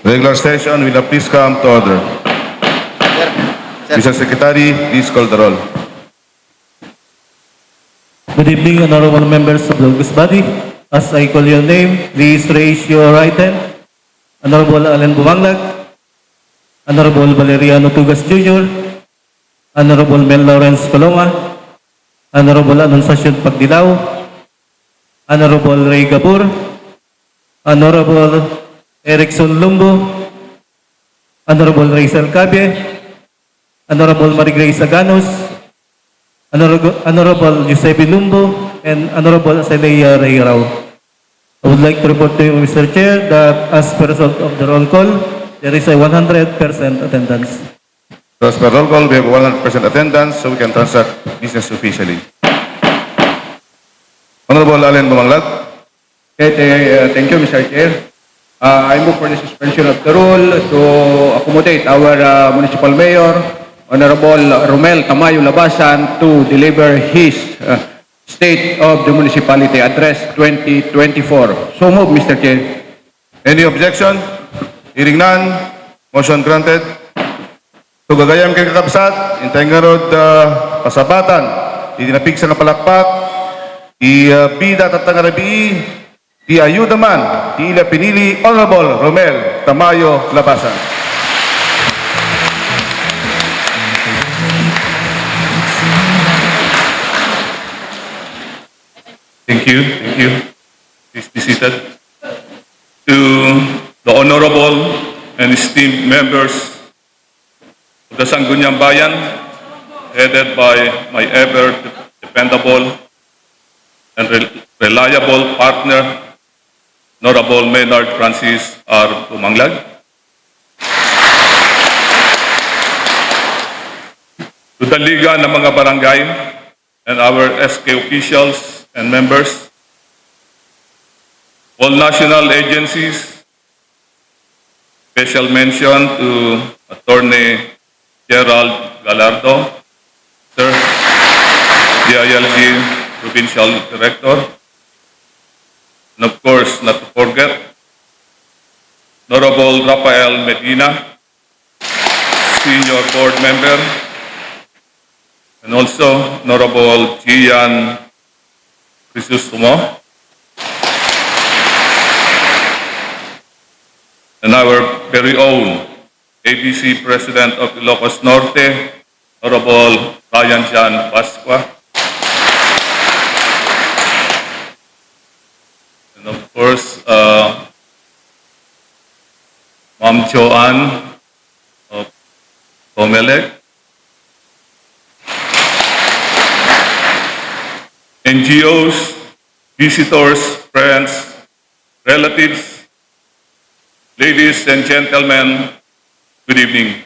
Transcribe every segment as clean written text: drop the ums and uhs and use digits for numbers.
Regular session will please come to order. Mr. Secretary, please call the roll. Good evening, honorable members of the August body. As I call your name, please raise your right hand. Honorable Allen Bumanglag, Honorable Valeriano Tugas Jr., Honorable Mel Lawrence Coloma, Honorable Anunciacion Pagdilaw, Honorable Ray Gabur, Honorable Erickson Lumbo, Honorable Rachel Cabye, Honorable Marie Grace Aganos, Honorable Giuseppe Lumbo, and Honorable Azalea Rayrao. I would like to report to you, Mr. Chair, that as per result of the roll call, there is a 100% attendance. So as per roll call, we have 100% attendance, so we can transact business officially. Honorable Allen Bumanglag. Thank you, Mr. Chair. I move for the suspension of the rule to accommodate our Municipal Mayor, Honorable Rommel Labasan, to deliver his State of the Municipality Address 2024. So move, Mr. Chair. Any objection? Hearing none, motion granted. Tugagayam kay kakabsat, intay nga rod pasabatan, itinapigsa na palakpak, bida tatang rabi, ayuda man, ila Pinili, Honorable Rommel Tamayo Labasan. Thank you. Please be seated. To the honorable and esteemed members of the Sangguniang Bayan, headed by my ever dependable and reliable partner, Honorable Maynard Francis R. Bumanglag. To the Liga ng mga Barangay and our SK officials and members, all national agencies, special mention to Attorney Gerald Gallardo, Sir, DILG Provincial Director, and of course, not to forget, Honorable Rafael Medina, Senior Board Member, and also Honorable Gian Crisostomo, and our very own ABC President of Ilocos Norte, Honorable Ryan Jan Pasqua, and of course, Ma'am Joanne of Comelec, NGOs, visitors, friends, relatives, ladies and gentlemen, good evening.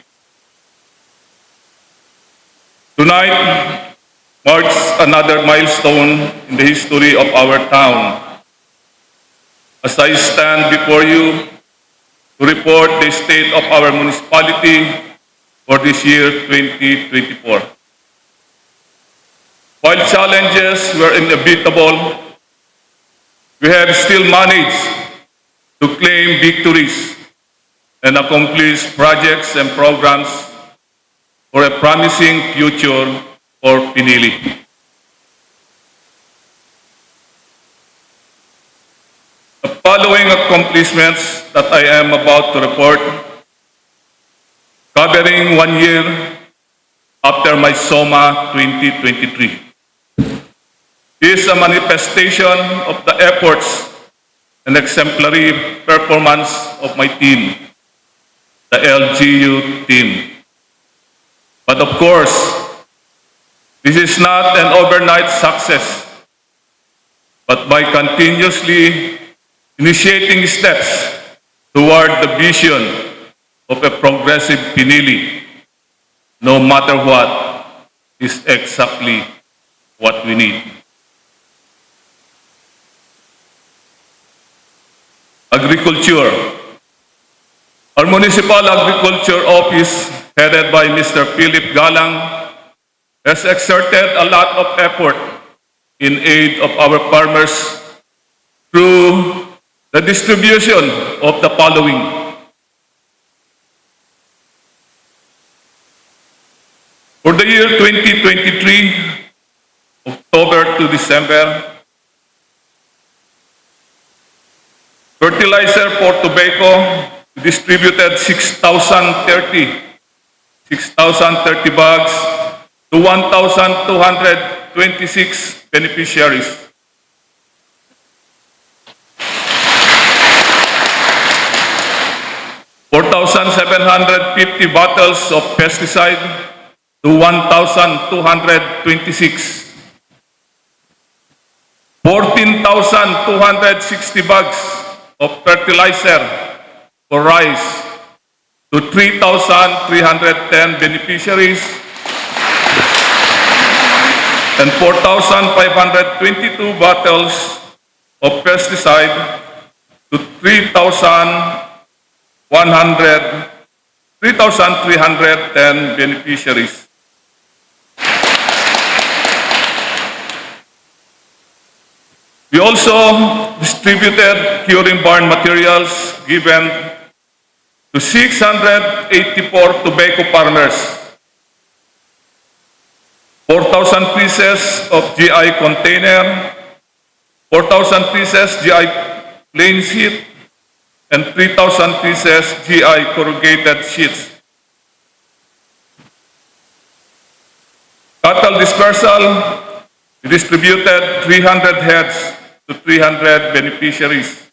Tonight marks another milestone in the history of our town. As I stand before you to report the state of our municipality for this year 2024. While challenges were inevitable, we have still managed to claim victories and accomplish projects and programs for a promising future for Pinili. The following accomplishments that I am about to report, covering 1 year after my SOMA 2023. Is a manifestation of the efforts and exemplary performance of my team, the LGU team. But of course, this is not an overnight success, but by continuously initiating steps toward the vision of a progressive Pinili, no matter what, is exactly what we need. Agriculture. Our Municipal Agriculture Office, headed by Mr. Philip Galang, has exerted a lot of effort in aid of our farmers through the distribution of the following: year 2023, October to December, fertilizer for tobacco distributed 6,030 bags to 1,226 beneficiaries. $4,750 bottles of pesticide to 1,226. 14,260 bags of fertilizer for rice to 3,310 beneficiaries, and 4,522 bottles of pesticide to 3,310 beneficiaries. We also distributed curing barn materials given to 684 tobacco farmers, 4,000 pieces of GI container, 4,000 pieces GI plain sheet, and 3,000 pieces GI corrugated sheets. Cattle dispersal, we distributed 300 heads to 300 beneficiaries.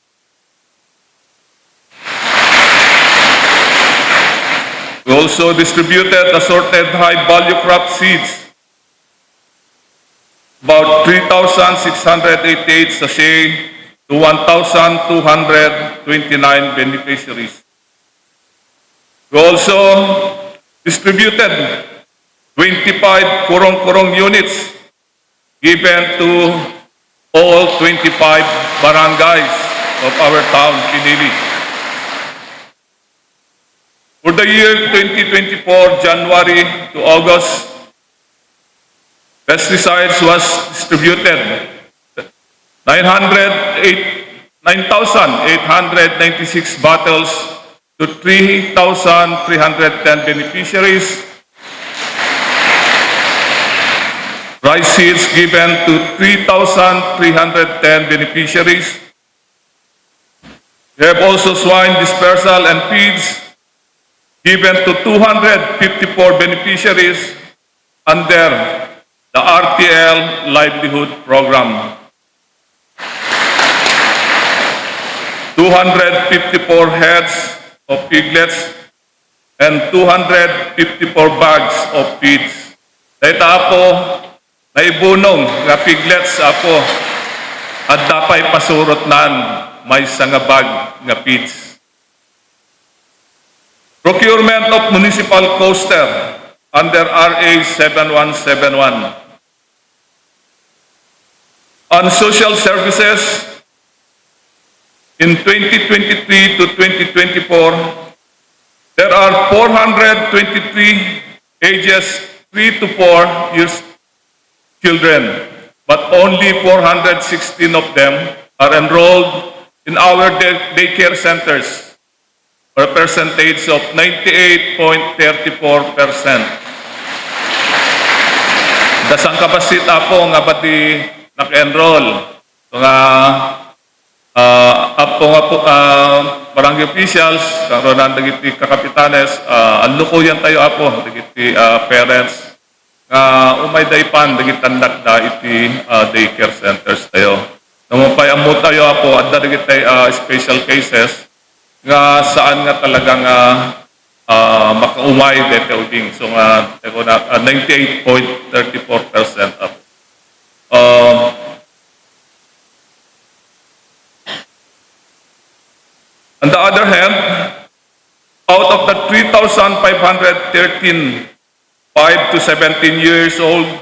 We also distributed assorted high-value crop seeds, about 3,688 sachet to 1,229 beneficiaries. We also distributed 25 kurong-kurong units given to all 25 barangays of our town, Pinili. For the year 2024, January to August, pesticides was distributed 9,896 bottles to 3,310 beneficiaries. Rice seeds given to 3,310 beneficiaries. We have also swine dispersal and feeds given to 254 beneficiaries under the RTL Livelihood Program. 254 heads of piglets and 254 bags of feeds. Dahita ako naibunong nga piglets ako at dapay pasurot nan may sangabag nga feeds. Procurement of municipal coaster under RA 7171. On social services, in 2023 to 2024, there are 423 ages 3 to 4 years children, but only 416 of them are enrolled in our daycare centers, for a percentage of 98.34%. Dasang kapasit ako nga pati naka-enroll. So nga, barangay officials, karoon dagiti kakapitanes, alukuyan tayo apo, dagiti parents, umay daypan, dagiti tandak da iti daycare centers tayo. Namupay amot tayo apo, at dagiti special cases, nga saan nga talagang makaumay dete uding. So nga, 98.34% up. On the other hand, out of the 3,513 5 to 17 years old,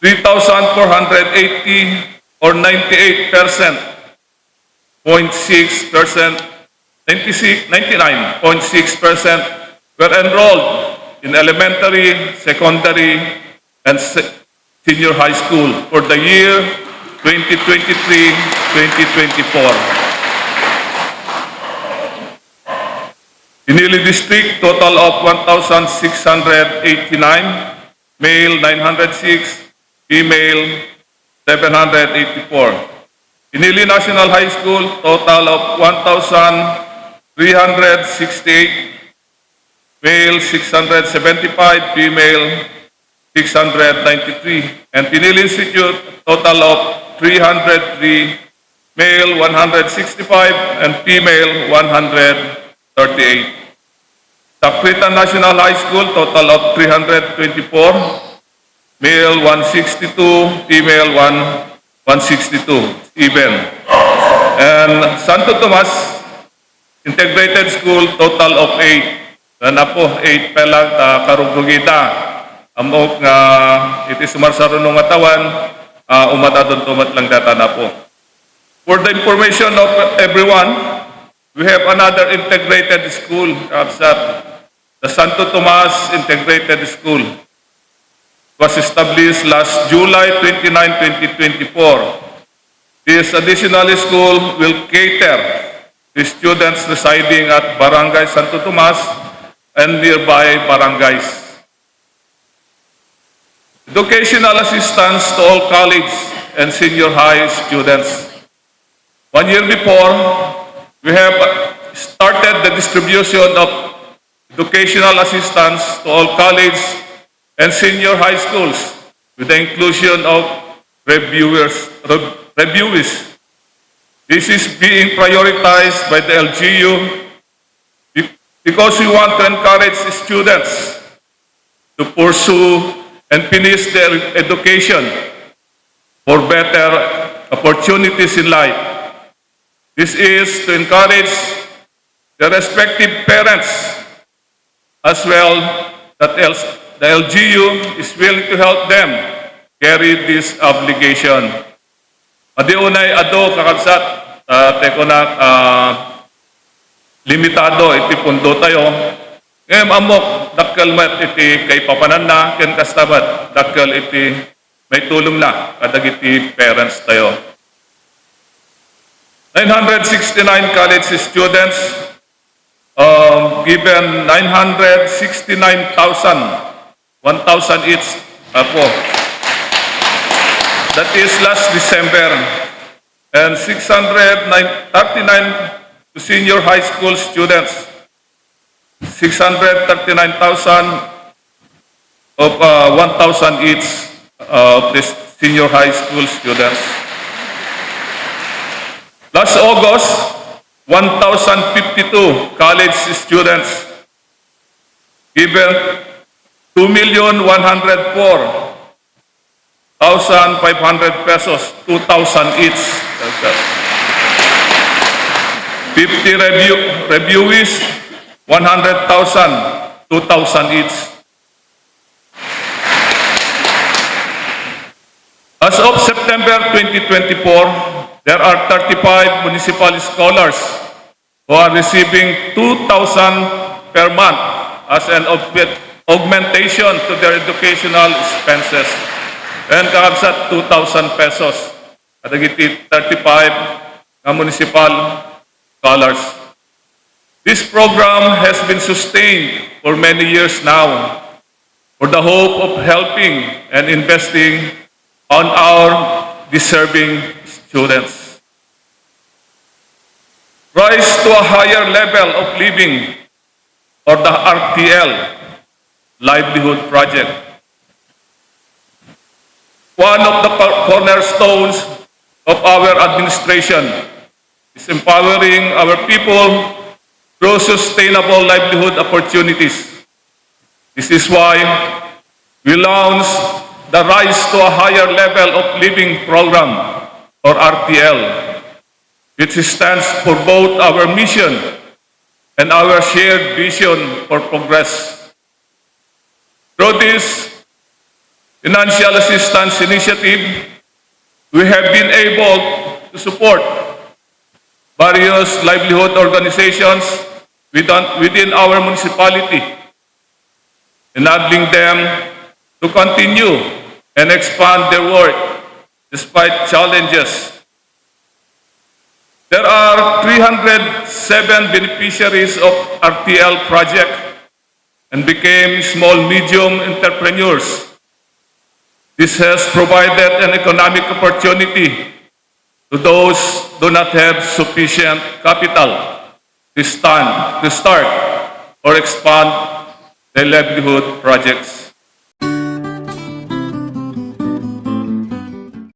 3,480 or 98%, 0.6%, 99.6% were enrolled in elementary, secondary, and senior high school for the year 2023-2024. Pinili District, total of 1,689, male 906, female 784. Pinili National High School, total of 1,368, male 675, female 693. And Pinili Institute, total of 303, male 165, and female 138. Sacritan National High School, total of 324, male 162, female 162, even. And Santo Tomas Integrated School, total of 8. Na po, 8 pa lang, karugugita. Amok nga, iti sumarsarunong atawan, umatadon tumat lang data na po. For the information of everyone, we have another integrated school, the Santo Tomas Integrated School. It was established last July 29, 2024. This additional school will cater to students residing at Barangay Santo Tomas and nearby barangays. Educational assistance to all college and senior high students. 1 year before, we have started the distribution of educational assistance to all college and senior high schools with the inclusion of reviewees. This is being prioritized by the LGU because we want to encourage students to pursue and finish their education for better opportunities in life. This is to encourage the respective parents as well that the LGU is willing to help them carry this obligation. Adiunay ado kakabsat, teko na limitado iti pundo tayo. Ngayon amok dakkel met iti kay papanan na ken kastabat dakkel iti may tulong na kadag iti parents tayo. 969 college students given 969,000, 1,000 each po. That is last December. And 639 to senior high school students. 639,000 of 1,000 each of the senior high school students. Last August, 1,052 college students given 2,104,500 pesos, 2,000 each. 50 reviewees, 100,000, 2,000 each. As of September 2024, there are 35 municipal scholars who are receiving 2,000 per month as an augmentation to their educational expenses. And kakabsat 2,000 pesos. Kadagiti 35 na municipal scholars. This program has been sustained for many years now for the hope of helping and investing on our deserving students. Rise to a higher level of living, or the RTL, Livelihood Project. One of the cornerstones of our administration is empowering our people through sustainable livelihood opportunities. This is why we launched the Rise to a Higher Level of Living program, or RTL, which stands for both our mission and our shared vision for progress. Through this financial assistance initiative, we have been able to support various livelihood organizations within our municipality, enabling them to continue and expand their work despite challenges. There are 307 beneficiaries of RTL project and became small-medium entrepreneurs. This has provided an economic opportunity to those who do not have sufficient capital to start or expand their livelihood projects.